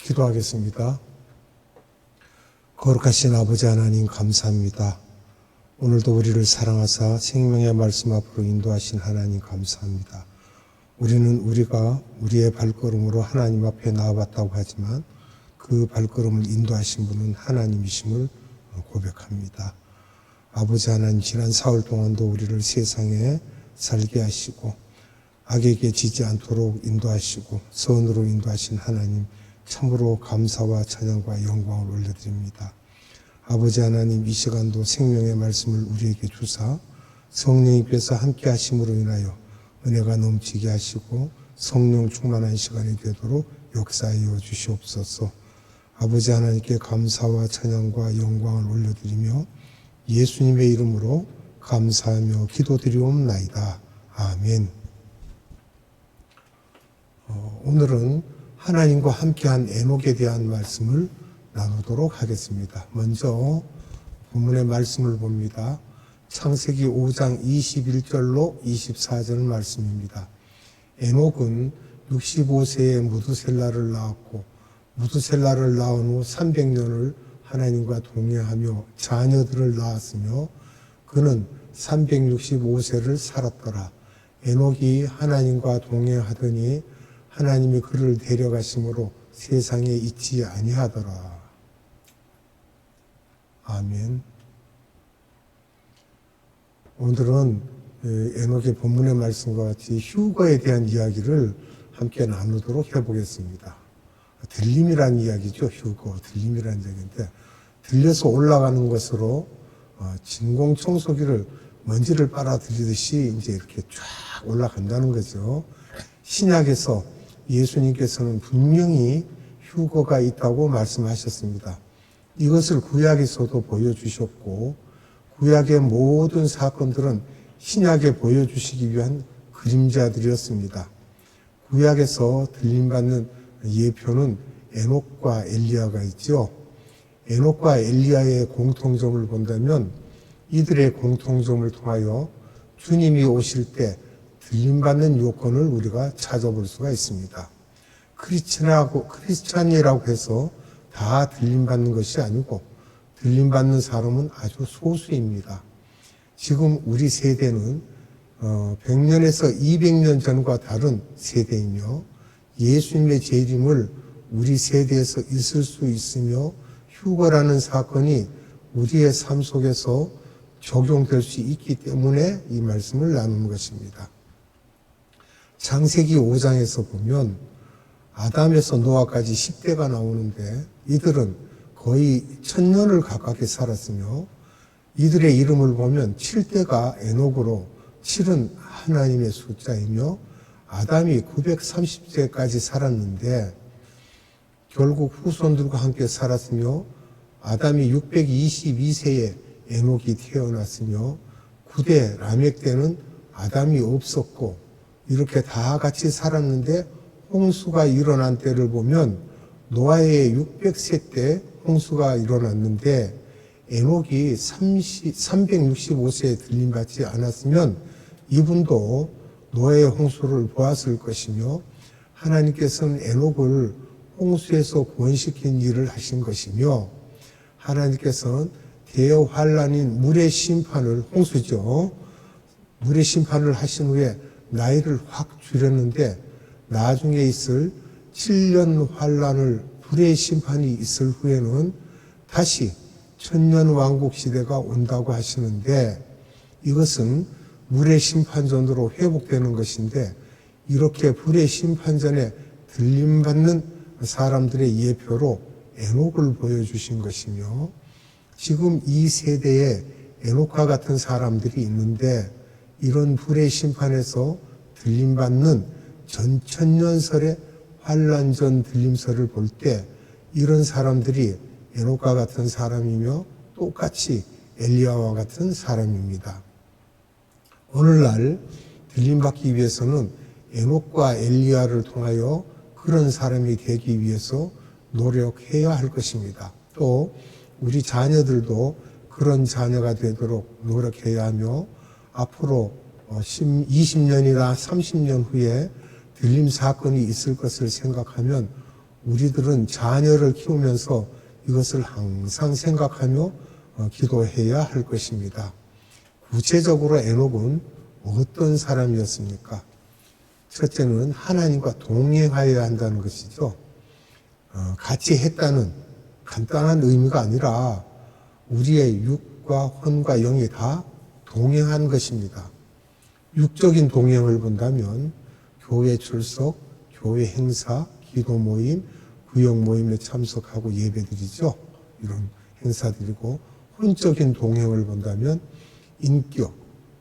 기도하겠습니다. 거룩하신 아버지 하나님 감사합니다. 오늘도 우리를 사랑하사 생명의 말씀 앞으로 인도하신 하나님 감사합니다. 우리는 우리가 우리의 발걸음으로 하나님 앞에 나와봤다고 하지만 그 발걸음을 인도하신 분은 하나님이심을 고백합니다. 아버지 하나님, 지난 사흘 동안도 우리를 세상에 살게 하시고 악에게 지지 않도록 인도하시고 선으로 인도하신 하나님, 참으로 감사와 찬양과 영광을 올려드립니다. 아버지 하나님, 이 시간도 생명의 말씀을 우리에게 주사 성령님께서 함께 하심으로 인하여 은혜가 넘치게 하시고 성령 충만한 시간이 되도록 역사하여 주시옵소서. 아버지 하나님께 감사와 찬양과 영광을 올려드리며 예수님의 이름으로 감사하며 기도드리옵나이다. 아멘. 오늘은 하나님과 함께한 에녹에 대한 말씀을 나누도록 하겠습니다. 먼저 본문의 말씀을 봅니다. 창세기 5장 21절로 24절 말씀입니다. 에녹은 65세에 무두셀라를 낳았고 무두셀라를 낳은 후 300년을 하나님과 동행하며 자녀들을 낳았으며 그는 365세를 살았더라. 에녹이 하나님과 동행하더니 하나님이 그를 데려가심으로 세상에 있지 아니하더라. 아멘. 오늘은 에녹의 본문의 말씀과 같이 휴거에 대한 이야기를 함께 나누도록 해보겠습니다. 들림이라는 이야기죠. 휴거, 들림이라는 이야기인데 들려서 올라가는 것으로 진공청소기를 먼지를 빨아들이듯이 이제 이렇게 쫙 올라간다는 거죠. 신약에서 예수님께서는 분명히 휴거가 있다고 말씀하셨습니다. 이것을 구약에서도 보여주셨고 구약의 모든 사건들은 신약에 보여주시기 위한 그림자들이었습니다. 구약에서 들림받는 예표는 에녹과 엘리야가 있죠. 에녹과 엘리야의 공통점을 본다면 이들의 공통점을 통하여 주님이 오실 때 들림받는 요건을 우리가 찾아볼 수가 있습니다. 크리스찬이라고 해서 다 들림받는 것이 아니고 들림받는 사람은 아주 소수입니다. 지금 우리 세대는 100년에서 200년 전과 다른 세대이며 예수님의 재림을 우리 세대에서 있을 수 있으며 휴거라는 사건이 우리의 삶 속에서 적용될 수 있기 때문에 이 말씀을 나누는 것입니다. 창세기 5장에서 보면 아담에서 노아까지 10대가 나오는데 이들은 거의 1000년을 가깝게 살았으며 이들의 이름을 보면 7대가 에녹으로 7은 하나님의 숫자이며 아담이 930세까지 살았는데 결국 후손들과 함께 살았으며 아담이 622세에 에녹이 태어났으며 9대 라멕 때는 아담이 없었고 이렇게 다 같이 살았는데 홍수가 일어난 때를 보면 노아의 600세 때 홍수가 일어났는데 에녹이 365세에 들림받지 않았으면 이분도 노아의 홍수를 보았을 것이며 하나님께서는 에녹을 홍수에서 구원시킨 일을 하신 것이며 하나님께서는 대환란인 물의 심판을 홍수죠. 물의 심판을 하신 후에 나이를 확 줄였는데 나중에 있을 7년 환란을 불의 심판이 있을 후에는 다시 천년 왕국 시대가 온다고 하시는데 이것은 물의 심판 전으로 회복되는 것인데 이렇게 불의 심판 전에 들림받는 사람들의 예표로 에녹을 보여주신 것이며 지금 이 세대에 에녹과 같은 사람들이 있는데 이런 불의 심판에서 들림받는 전천년설의 환란전 들림설을 볼 때 이런 사람들이 에녹과 같은 사람이며 똑같이 엘리야와 같은 사람입니다. 오늘날 들림받기 위해서는 에녹과 엘리야를 통하여 그런 사람이 되기 위해서 노력해야 할 것입니다. 또 우리 자녀들도 그런 자녀가 되도록 노력해야 하며 앞으로 20년이나 30년 후에 들림 사건이 있을 것을 생각하면 우리들은 자녀를 키우면서 이것을 항상 생각하며 기도해야 할 것입니다. 구체적으로 에녹은 어떤 사람이었습니까? 첫째는 하나님과 동행하여야 한다는 것이죠. 같이 했다는 간단한 의미가 아니라 우리의 육과 혼과 영이 다 동행한 것입니다. 육적인 동행을 본다면 교회 출석, 교회 행사, 기도 모임, 구역 모임에 참석하고 예배드리죠. 이런 행사드리고, 혼적인 동행을 본다면 인격,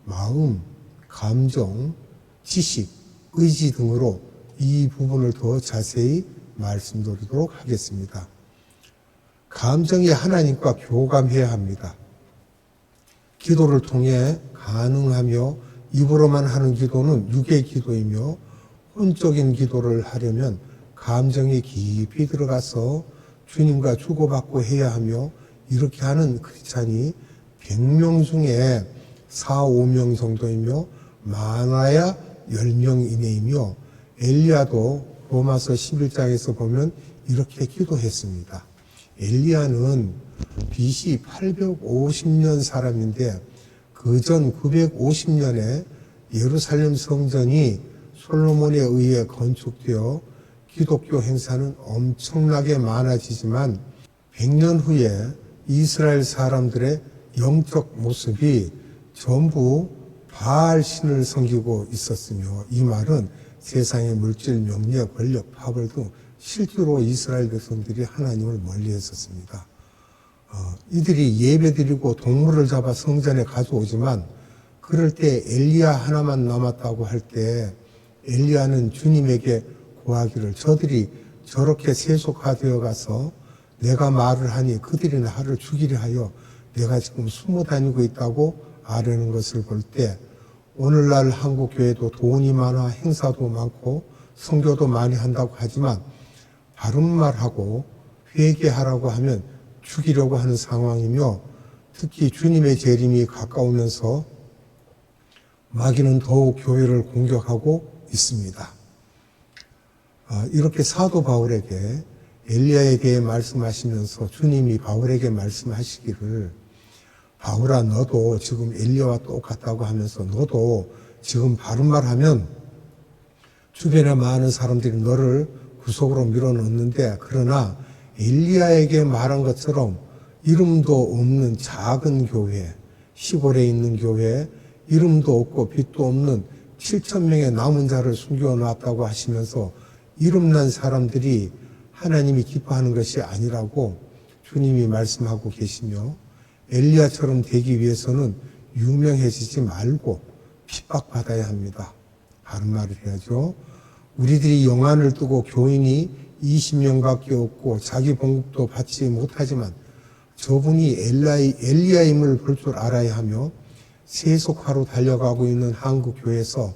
마음, 감정, 지식, 의지 등으로 이 부분을 더 자세히 말씀드리도록 하겠습니다. 감정이 하나님과 교감해야 합니다. 기도를 통해 가능하며 입으로만 하는 기도는 육의 기도이며, 혼적인 기도를 하려면 감정이 깊이 들어가서 주님과 주고받고 해야 하며, 이렇게 하는 크리스찬이 100명 중에 4, 5명 정도이며 많아야 10명 이내이며, 엘리야도 로마서 11장에서 보면 이렇게 기도했습니다. 엘리야는 BC 850년 사람인데 그 전 950년에 예루살렘 성전이 솔로몬에 의해 건축되어 기독교 행사는 엄청나게 많아지지만 100년 후에 이스라엘 사람들의 영적 모습이 전부 바알 신을 섬기고 있었으며, 이 말은 세상의 물질, 명예, 권력, 파벌 등 실제로 이스라엘 백성들이 하나님을 멀리 했었습니다. 이들이 예배드리고 동물을 잡아 성전에 가져오지만, 그럴 때 엘리야 하나만 남았다고 할 때 엘리야는 주님에게 구하기를, 저들이 저렇게 세속화되어 가서 내가 말을 하니 그들이 나를 죽이려 하여 내가 지금 숨어 다니고 있다고 아뢰는 것을 볼 때, 오늘날 한국 교회도 돈이 많아 행사도 많고 선교도 많이 한다고 하지만 바른 말하고 회개하라고 하면 죽이려고 하는 상황이며, 특히 주님의 재림이 가까우면서 마귀는 더욱 교회를 공격하고 있습니다. 이렇게 사도 바울에게 엘리야에 대해 말씀하시면서 주님이 바울에게 말씀하시기를, 바울아 너도 지금 엘리야와 똑같다고 하면서 너도 지금 바른 말하면 주변에 많은 사람들이 너를 구속으로 밀어넣는데, 그러나 엘리야에게 말한 것처럼 이름도 없는 작은 교회, 시골에 있는 교회, 이름도 없고 빛도 없는 7,000명의 남은 자를 숨겨놨다고 하시면서 이름난 사람들이 하나님이 기뻐하는 것이 아니라고 주님이 말씀하고 계시며, 엘리야처럼 되기 위해서는 유명해지지 말고 핍박받아야 합니다. 바른 말을 해야죠. 우리들이 영안을 뜨고 교인이 20명밖에 없고 자기 봉급도 받지 못하지만 저분이 엘리야임을 볼 줄 알아야 하며, 세속화로 달려가고 있는 한국 교회에서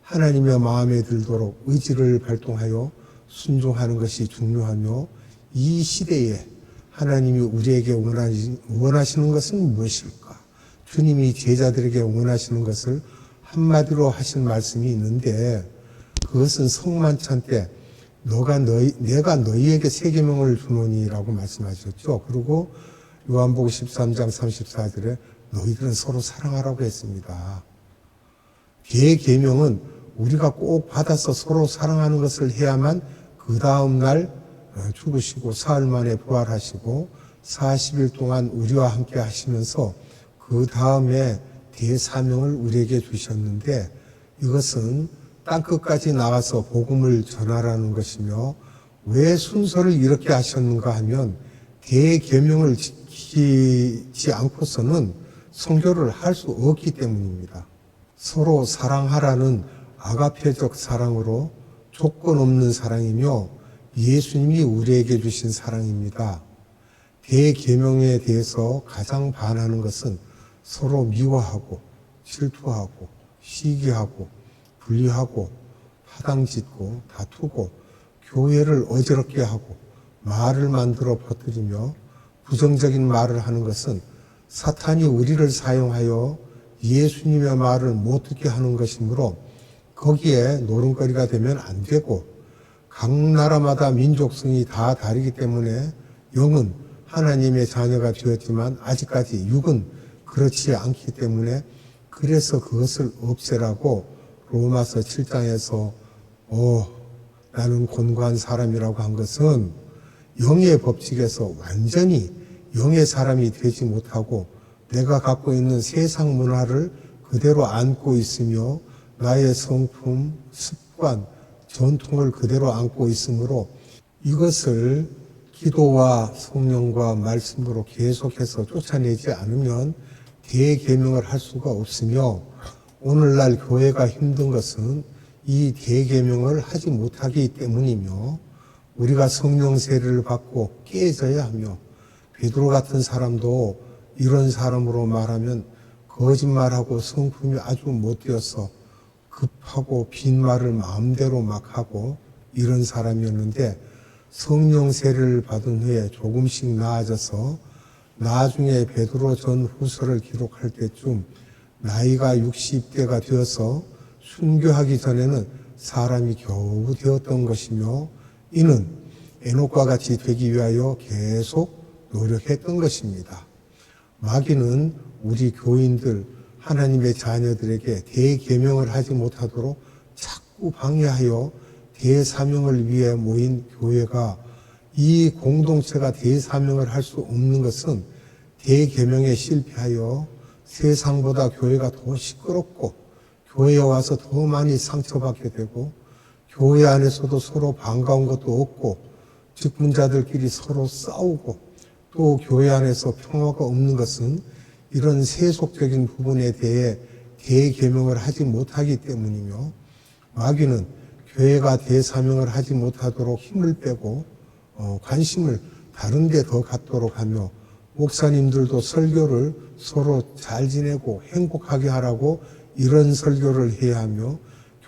하나님의 마음에 들도록 의지를 발동하여 순종하는 것이 중요하며, 이 시대에 하나님이 우리에게 원하시는 것은 무엇일까? 주님이 제자들에게 원하시는 것을 한마디로 하신 말씀이 있는데, 그것은 성만찬 때 내가 너희에게 새 계명을 주노니라고 말씀하셨죠. 그리고 요한복음 13장 34절에 너희들은 서로 사랑하라고 했습니다. 계명은 우리가 꼭 받아서 서로 사랑하는 것을 해야만 그 다음 날 죽으시고 사흘 만에 부활하시고 40일 동안 우리와 함께 하시면서 그 다음에 대사명을 우리에게 주셨는데, 이것은 땅끝까지 나가서 복음을 전하라는 것이며, 왜 순서를 이렇게 하셨는가 하면 대계명을 지키지 않고서는 선교를 할 수 없기 때문입니다. 서로 사랑하라는 아가페적 사랑으로 조건 없는 사랑이며 예수님이 우리에게 주신 사랑입니다. 대계명에 대해서 가장 반하는 것은 서로 미워하고 질투하고 시기하고 분리하고 파당짓고 다투고 교회를 어지럽게 하고 말을 만들어 퍼뜨리며 부정적인 말을 하는 것은 사탄이 우리를 사용하여 예수님의 말을 못 듣게 하는 것이므로 거기에 노름거리가 되면 안 되고, 각 나라마다 민족성이 다 다르기 때문에 영은 하나님의 자녀가 되었지만 아직까지 육은 그렇지 않기 때문에 그래서 그것을 없애라고 로마서 7장에서 나는 곤고한 사람이라고 한 것은 영의 법칙에서 완전히 영의 사람이 되지 못하고 내가 갖고 있는 세상 문화를 그대로 안고 있으며 나의 성품, 습관, 전통을 그대로 안고 있으므로 이것을 기도와 성령과 말씀으로 계속해서 쫓아내지 않으면 대계명을 할 수가 없으며 오늘날 교회가 힘든 것은 이 대계명을 하지 못하기 때문이며 우리가 성령 세례를 받고 깨져야 하며 베드로 같은 사람도 이런 사람으로 말하면 거짓말하고 성품이 아주 못되어서 급하고 빈말을 마음대로 막 하고 이런 사람이었는데 성령 세례를 받은 후에 조금씩 나아져서 나중에 베드로 전 후서를 기록할 때쯤 나이가 60대가 되어서 순교하기 전에는 사람이 겨우 되었던 것이며 이는 에녹과 같이 되기 위하여 계속 노력했던 것입니다. 마귀는 우리 교인들, 하나님의 자녀들에게 대계명을 하지 못하도록 자꾸 방해하여 대사명을 위해 모인 교회가 이 공동체가 대사명을 할 수 없는 것은 대계명에 실패하여 세상보다 교회가 더 시끄럽고 교회에 와서 더 많이 상처받게 되고 교회 안에서도 서로 반가운 것도 없고 직분자들끼리 서로 싸우고 또 교회 안에서 평화가 없는 것은 이런 세속적인 부분에 대해 대계명을 하지 못하기 때문이며 마귀는 교회가 대사명을 하지 못하도록 힘을 빼고 관심을 다른 데 더 갖도록 하며 목사님들도 설교를 서로 잘 지내고 행복하게 하라고 이런 설교를 해야 하며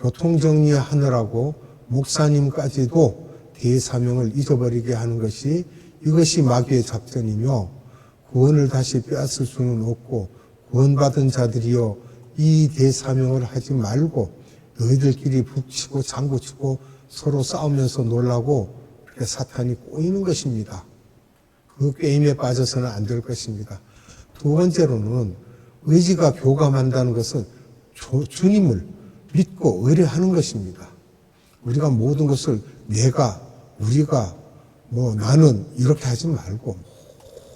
교통정리하느라고 목사님까지도 대사명을 잊어버리게 하는 것이 이것이 마귀의 작전이며 구원을 다시 빼앗을 수는 없고 구원받은 자들이여 이 대사명을 하지 말고 너희들끼리 북치고 장구치고 서로 싸우면서 놀라고 그렇게 사탄이 꼬이는 것입니다. 그 게임에 빠져서는 안 될 것입니다. 두 번째로는 의지가 교감한다는 것은 주님을 믿고 의뢰하는 것입니다. 우리가 모든 것을 내가, 우리가, 나는 이렇게 하지 말고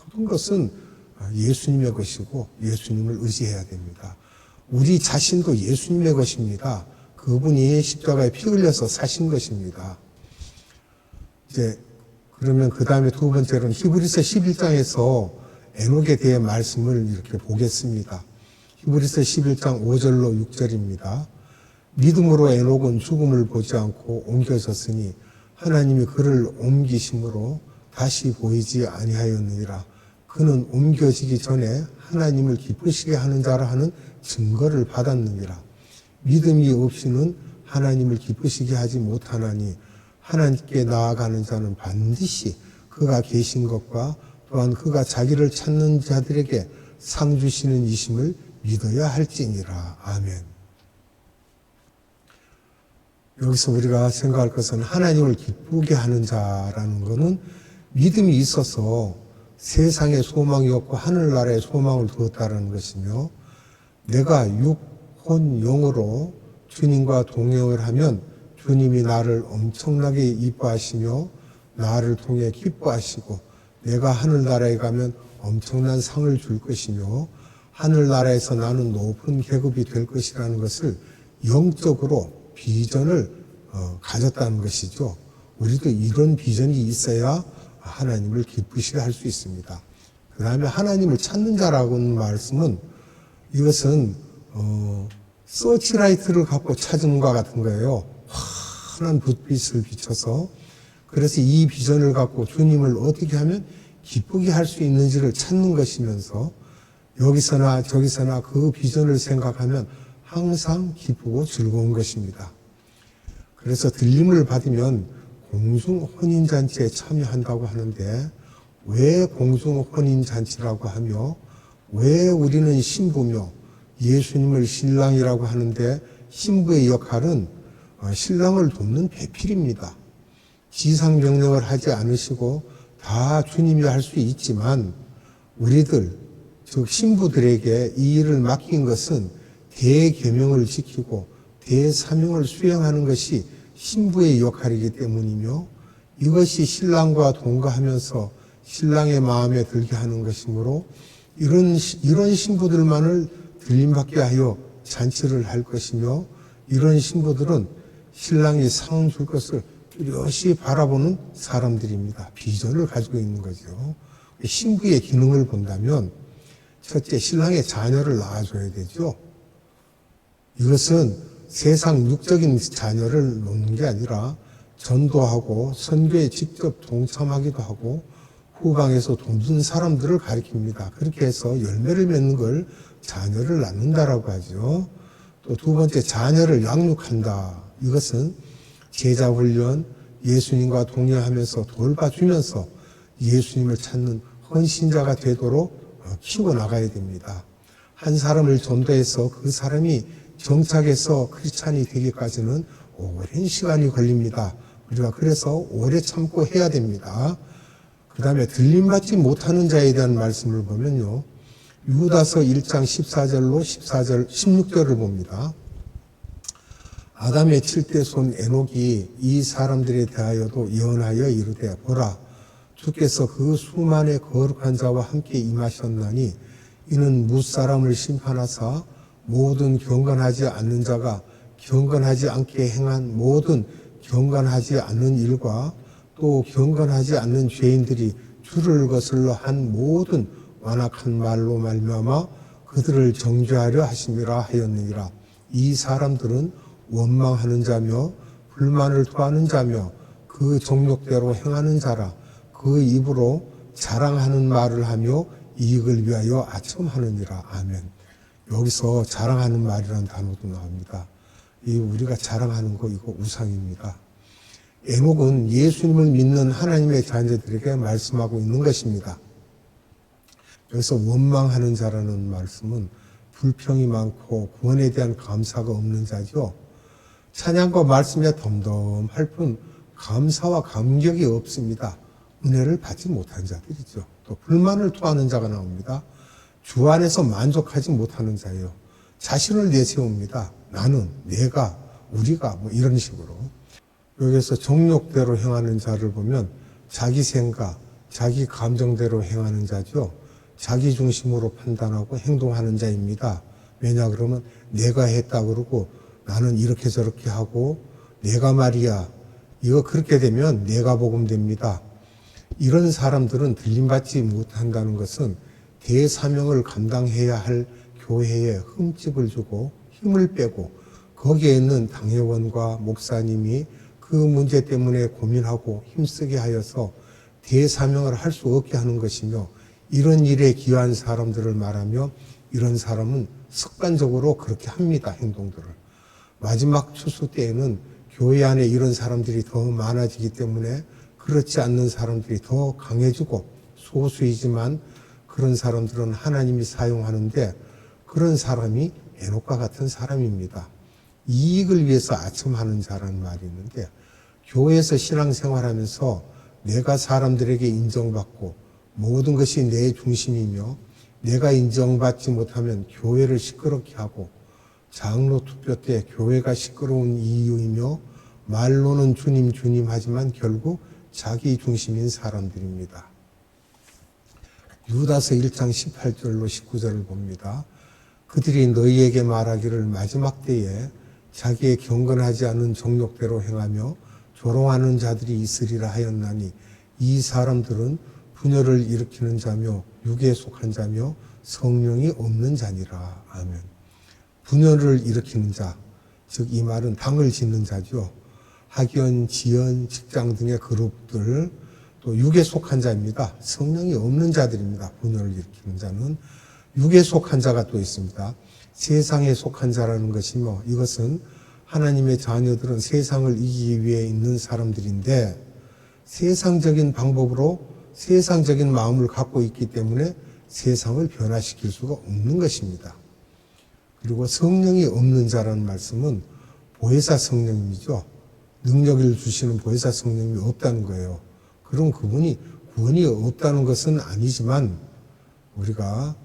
모든 것은 예수님의 것이고 예수님을 의지해야 됩니다. 우리 자신도 예수님의 것입니다. 그분이 십자가에 피 흘려서 사신 것입니다. 이제 그러면 그 다음에 두 번째로는 히브리서 11장에서 에녹에 대해 말씀을 이렇게 보겠습니다. 히브리서 11장 5절로 6절입니다. 믿음으로 에녹은 죽음을 보지 않고 옮겨졌으니 하나님이 그를 옮기심으로 다시 보이지 아니하였느니라. 그는 옮겨지기 전에 하나님을 기쁘시게 하는 자라 하는 증거를 받았느니라. 믿음이 없이는 하나님을 기쁘시게 하지 못하나니 하나님께 나아가는 자는 반드시 그가 계신 것과 또한 그가 자기를 찾는 자들에게 상 주시는 이심을 믿어야 할지니라. 아멘. 여기서 우리가 생각할 것은 하나님을 기쁘게 하는 자라는 것은 믿음이 있어서 세상에 소망이 없고 하늘나라에 소망을 두었다는 것이며 내가 육, 혼, 영으로 주님과 동행을 하면 주님이 나를 엄청나게 이뻐하시며 나를 통해 기뻐하시고 내가 하늘나라에 가면 엄청난 상을 줄 것이며 하늘나라에서 나는 높은 계급이 될 것이라는 것을 영적으로 비전을 가졌다는 것이죠. 우리도 이런 비전이 있어야 하나님을 기쁘시게 할 수 있습니다. 그 다음에 하나님을 찾는 자라고는 말씀은 이것은 서치라이트를 갖고 찾은 것과 같은 거예요. 환한 불빛을 비춰서 그래서 이 비전을 갖고 주님을 어떻게 하면 기쁘게 할 수 있는지를 찾는 것이면서 여기서나 저기서나 그 비전을 생각하면 항상 기쁘고 즐거운 것입니다. 그래서 들림을 받으면 공중혼인잔치에 참여한다고 하는데 왜 공중혼인잔치라고 하며 왜 우리는 신부며 예수님을 신랑이라고 하는데 신부의 역할은 신랑을 돕는 배필입니다. 지상 명령을 하지 않으시고 다 주님이 할 수 있지만 우리들, 즉 신부들에게 이 일을 맡긴 것은 대계명을 지키고 대사명을 수행하는 것이 신부의 역할이기 때문이며 이것이 신랑과 동거하면서 신랑의 마음에 들게 하는 것이므로 이런 신부들만을 들림받게 하여 잔치를 할 것이며 이런 신부들은 신랑이 상 줄 것을 뚜렷이 바라보는 사람들입니다. 비전을 가지고 있는 거죠. 신부의 기능을 본다면 첫째, 신랑의 자녀를 낳아줘야 되죠. 이것은 세상 육적인 자녀를 놓는 게 아니라 전도하고 선교에 직접 동참하기도 하고 후방에서 돕는 사람들을 가리킵니다. 그렇게 해서 열매를 맺는 걸 자녀를 낳는다라고 하죠. 또 두 번째, 자녀를 양육한다. 이것은 제자 훈련, 예수님과 동행하면서 돌봐주면서 예수님을 찾는 헌신자가 되도록 키워나가야 됩니다. 한 사람을 전도해서 그 사람이 정착해서 크리스찬이 되기까지는 오랜 시간이 걸립니다. 우리가 그래서 오래 참고 해야 됩니다. 그 다음에 들림받지 못하는 자에 대한 말씀을 보면요. 유다서 1장 14절로 16절을 봅니다. 아담의 7대 손 에녹이 이 사람들에 대하여도 예언하여 이르되 보라 주께서 그 수만의 거룩한 자와 함께 임하셨나니 이는 무사람을 심판하사 모든 경건하지 않는 자가 경건하지 않게 행한 모든 경건하지 않는 일과 또 경건하지 않는 죄인들이 주를 거슬러 한 모든 완악한 말로 말미암아 그들을 정죄하려 하심이라 하였느니라. 이 사람들은 원망하는 자며 불만을 토하는 자며 그 정욕대로 행하는 자라. 그 입으로 자랑하는 말을 하며 이익을 위하여 아첨하느니라. 아멘. 여기서 자랑하는 말이라는 단어도 나옵니다. 이 우리가 자랑하는 거 이거 우상입니다. 에녹은 예수님을 믿는 하나님의 자녀들에게 말씀하고 있는 것입니다. 여기서 원망하는 자라는 말씀은 불평이 많고 구원에 대한 감사가 없는 자죠. 찬양과 말씀에 덤덤할 뿐 감사와 감격이 없습니다. 은혜를 받지 못한 자들이죠. 또 불만을 토하는 자가 나옵니다. 주 안에서 만족하지 못하는 자예요. 자신을 내세웁니다. 나는, 내가, 우리가 뭐 이런 식으로. 여기서 정욕대로 행하는 자를 보면 자기 생각, 자기 감정대로 행하는 자죠. 자기 중심으로 판단하고 행동하는 자입니다. 왜냐 그러면 내가 했다 그러고 나는 이렇게 저렇게 하고 내가 말이야. 이거 그렇게 되면 내가 복음 됩니다. 이런 사람들은 들림받지 못한다는 것은 대사명을 감당해야 할 교회에 흠집을 주고 힘을 빼고 거기에 있는 당회원과 목사님이 그 문제 때문에 고민하고 힘쓰게 하여서 대사명을 할 수 없게 하는 것이며 이런 일에 기여한 사람들을 말하며 이런 사람은 습관적으로 그렇게 합니다. 행동들을. 마지막 추수 때에는 교회 안에 이런 사람들이 더 많아지기 때문에 그렇지 않는 사람들이 더 강해지고 소수이지만 그런 사람들은 하나님이 사용하는데 그런 사람이 에녹과 같은 사람입니다. 이익을 위해서 아첨하는 자라는 말이 있는데 교회에서 신앙생활하면서 내가 사람들에게 인정받고 모든 것이 내 중심이며 내가 인정받지 못하면 교회를 시끄럽게 하고 장로 투표 때 교회가 시끄러운 이유이며 말로는 주님 주님 하지만 결국 자기 중심인 사람들입니다. 유다서 1장 18절로 19절을 봅니다. 그들이 너희에게 말하기를 마지막 때에 자기의 경건하지 않은 정욕대로 행하며 조롱하는 자들이 있으리라 하였나니 이 사람들은 분열을 일으키는 자며 육에 속한 자며 성령이 없는 자니라. 아멘. 분열을 일으키는 자, 즉 이 말은 당을 짓는 자죠. 학연, 지연, 직장 등의 그룹들, 또 육에 속한 자입니다. 성령이 없는 자들입니다. 분열을 일으키는 자는. 육에 속한 자가 또 있습니다. 세상에 속한 자라는 것이며 이것은 하나님의 자녀들은 세상을 이기기 위해 있는 사람들인데 세상적인 방법으로 세상적인 마음을 갖고 있기 때문에 세상을 변화시킬 수가 없는 것입니다. 그리고 성령이 없는 자라는 말씀은 보혜사 성령이죠. 능력을 주시는 보혜사 성령이 없다는 거예요. 그럼 그분이 구원이 없다는 것은 아니지만 우리가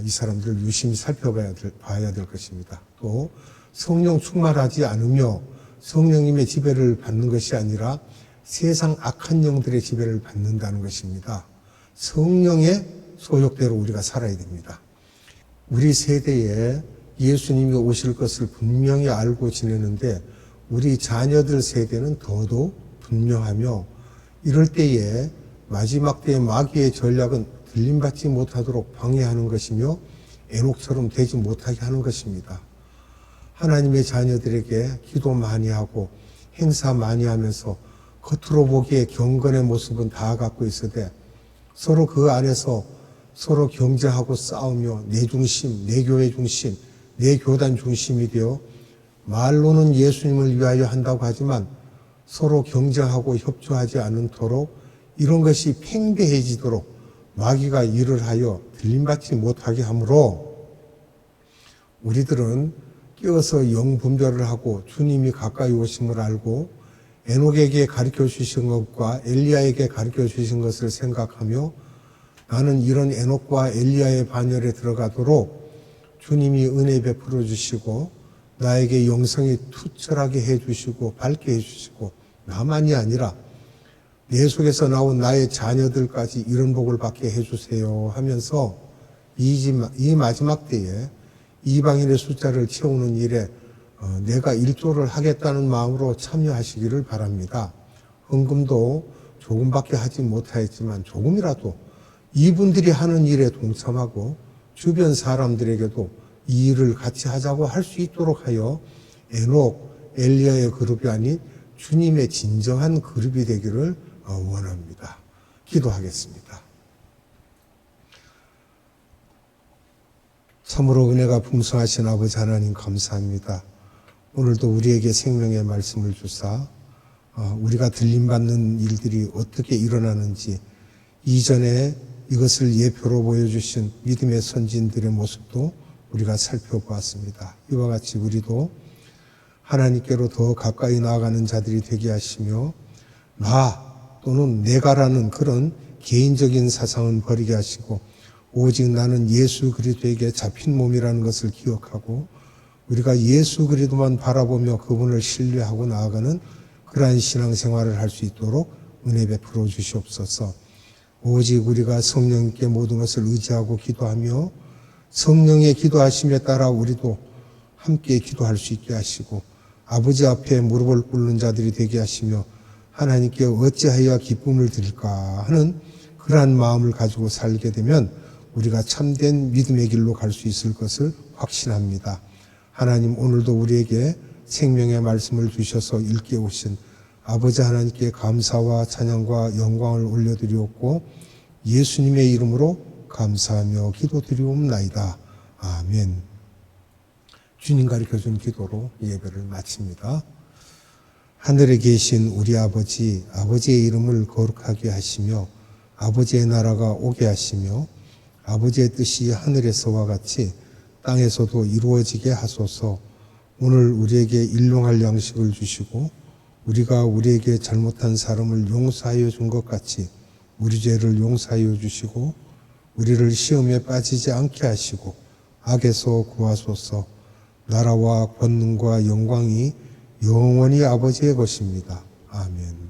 이 사람들을 유심히 살펴봐야 될 것입니다. 또 성령 충만하지 않으며 성령님의 지배를 받는 것이 아니라 세상 악한 영들의 지배를 받는다는 것입니다. 성령의 소욕대로 우리가 살아야 됩니다. 우리 세대에 예수님이 오실 것을 분명히 알고 지내는데 우리 자녀들 세대는 더더욱 분명하며 이럴 때에 마지막 때의 마귀의 전략은 들림받지 못하도록 방해하는 것이며 에녹처럼 되지 못하게 하는 것입니다. 하나님의 자녀들에게 기도 많이 하고 행사 많이 하면서 겉으로 보기에 경건의 모습은 다 갖고 있으되 서로 그 안에서 서로 경쟁하고 싸우며 내 중심, 내 교회 중심, 내 교단 중심이 되어 말로는 예수님을 위하여 한다고 하지만 서로 경쟁하고 협조하지 않도록 이런 것이 팽배해지도록 마귀가 일을 하여 들림받지 못하게 하므로 우리들은 깨어서 영분별을 하고 주님이 가까이 오심을 알고 에녹에게 가르쳐 주신 것과 엘리야에게 가르쳐 주신 것을 생각하며 나는 이런 에녹과 엘리야의 반열에 들어가도록 주님이 은혜 베풀어 주시고 나에게 영성이 투철하게 해주시고 밝게 해주시고 나만이 아니라 내 속에서 나온 나의 자녀들까지 이런 복을 받게 해주세요 하면서 이 마지막 때에 이방인의 숫자를 채우는 일에 내가 일조를 하겠다는 마음으로 참여하시기를 바랍니다. 헌금도 조금밖에 하지 못하였지만 조금이라도 이분들이 하는 일에 동참하고 주변 사람들에게도 이 일을 같이 하자고 할 수 있도록 하여 에녹, 엘리야의 그룹이 아닌 주님의 진정한 그룹이 되기를 원합니다. 기도하겠습니다. 참으로 은혜가 풍성하신 아버지 하나님 감사합니다. 오늘도 우리에게 생명의 말씀을 주사 우리가 들림받는 일들이 어떻게 일어나는지 이전에 이것을 예표로 보여주신 믿음의 선진들의 모습도 우리가 살펴보았습니다. 이와 같이 우리도 하나님께로 더 가까이 나아가는 자들이 되게 하시며 나 또는 내가라는 그런 개인적인 사상은 버리게 하시고 오직 나는 예수 그리스도에게 잡힌 몸이라는 것을 기억하고 우리가 예수 그리스도만 바라보며 그분을 신뢰하고 나아가는 그러한 신앙생활을 할 수 있도록 은혜 베풀어 주시옵소서. 오직 우리가 성령님께 모든 것을 의지하고 기도하며 성령의 기도하심에 따라 우리도 함께 기도할 수 있게 하시고 아버지 앞에 무릎을 꿇는 자들이 되게 하시며 하나님께 어찌하여 기쁨을 드릴까 하는 그러한 마음을 가지고 살게 되면 우리가 참된 믿음의 길로 갈 수 있을 것을 확신합니다. 하나님 오늘도 우리에게 생명의 말씀을 주셔서 일깨우신 아버지 하나님께 감사와 찬양과 영광을 올려드리옵고 예수님의 이름으로 감사하며 기도드리옵나이다. 아멘. 주님 가르쳐준 기도로 예배를 마칩니다. 하늘에 계신 우리 아버지, 아버지의 이름을 거룩하게 하시며 아버지의 나라가 오게 하시며 아버지의 뜻이 하늘에서와 같이 땅에서도 이루어지게 하소서. 오늘 우리에게 일용할 양식을 주시고 우리가 우리에게 잘못한 사람을 용서하여 준 것 같이 우리 죄를 용서하여 주시고 우리를 시험에 빠지지 않게 하시고 악에서 구하소서. 나라와 권능과 영광이 영원히 아버지의 것입니다. 아멘.